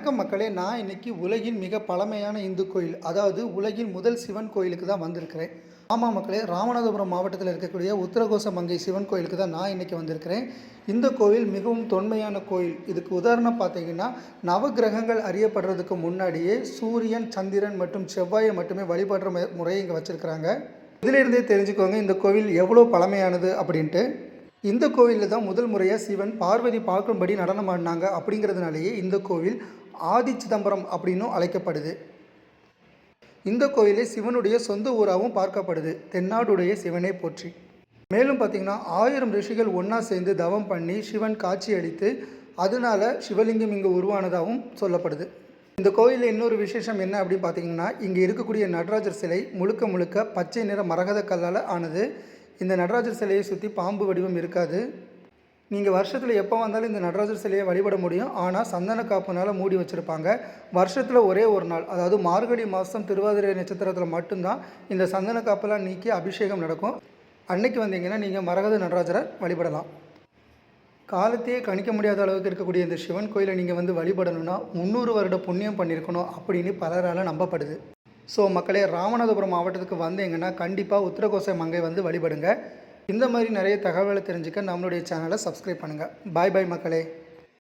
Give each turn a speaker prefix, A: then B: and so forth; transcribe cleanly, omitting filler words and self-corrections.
A: வணக்கம் மக்களே. நான் இன்னைக்கு உலகின் மிக பழமையான இந்து கோயில், அதாவது உலகின் முதல் சிவன் கோயிலுக்கு தான் வந்திருக்கிறேன். ஆமாம் மக்களே, ராமநாதபுரம் மாவட்டத்தில் இருக்கக்கூடிய உத்தரகோச மங்கை சிவன் கோயிலுக்கு தான் நான் இன்னைக்கு வந்திருக்கிறேன். இந்த கோயில் மிகவும் தொன்மையான கோயில். இதுக்கு உதாரணம் பார்த்தீங்கன்னா, நவகிரகங்கள் அறியப்படுறதுக்கு முன்னாடியே சூரியன், சந்திரன் மற்றும் செவ்வாயை மட்டுமே வழிபடுற முறையை இங்கே வச்சுருக்கிறாங்க. இதிலிருந்தே தெரிஞ்சுக்கோங்க இந்த கோவில் எவ்வளோ பழமையானது அப்படின்ட்டு. இந்த கோவிலில் தான் முதல் முறையாக சிவன் பார்வதி பார்க்கும்படி நடனம் ஆடினாங்க. அப்படிங்கிறதுனாலேயே இந்த கோவில் ஆதி சிதம்பரம் அப்படின்னும் அழைக்கப்படுது. இந்த கோயிலே சிவனுடைய சொந்த ஊராகவும் பார்க்கப்படுது. தென்னாடுடைய சிவனை போற்றி. மேலும் பார்த்திங்கன்னா 1000 ரிஷிகள் ஒன்றா சேர்ந்து தவம் பண்ணி சிவன் காட்சி அளித்து அதனால சிவலிங்கம் இங்கே உருவானதாகவும் சொல்லப்படுது. இந்த கோயிலில் இன்னொரு விசேஷம் என்ன அப்படின்னு பார்த்தீங்கன்னா, இங்கே இருக்கக்கூடிய நடராஜர் சிலை முழுக்க முழுக்க பச்சை நிற மரகத கல்லால் ஆனது. இந்த நடராஜர் சிலையை சுற்றி பாம்பு வடிவம் இருக்காது. நீங்கள் வருஷத்தில் எப்போ வந்தாலும் இந்த நடராஜர் சிலையை வழிபட முடியும். ஆனால் சந்தன காப்புனால் மூடி வச்சுருப்பாங்க. வருஷத்தில் ஒரே ஒரு நாள், அதாவது மார்கழி மாதம் திருவாதிரை நட்சத்திரத்தில் மட்டும்தான் இந்த சந்தன காப்பெல்லாம் நீக்கி அபிஷேகம் நடக்கும். அன்னைக்கு வந்தீங்கன்னா நீங்கள் மரகத நடராஜரை வழிபடலாம். காலத்தையே கணிக்க முடியாத அளவுக்கு இருக்கக்கூடிய இந்த சிவன் கோயிலை நீங்கள் வந்து வழிபடணும்னா 300 வருட புண்ணியம் பண்ணியிருக்கணும் அப்படின்னு பலரால் நம்பப்படுது. ஸோ மக்களே, ராமநாதபுரம் மாவட்டத்துக்கு வந்தீங்கன்னா கண்டிப்பாக உத்தரகோச மங்கை வந்து வழிபடுங்க. இந்த மாதிரி நிறைய தகவலை தெரிஞ்சுக்க நம்மளுடைய சேனலை சப்ஸ்கிரைப் பண்ணுங்கள். பாய் பாய் மக்களே.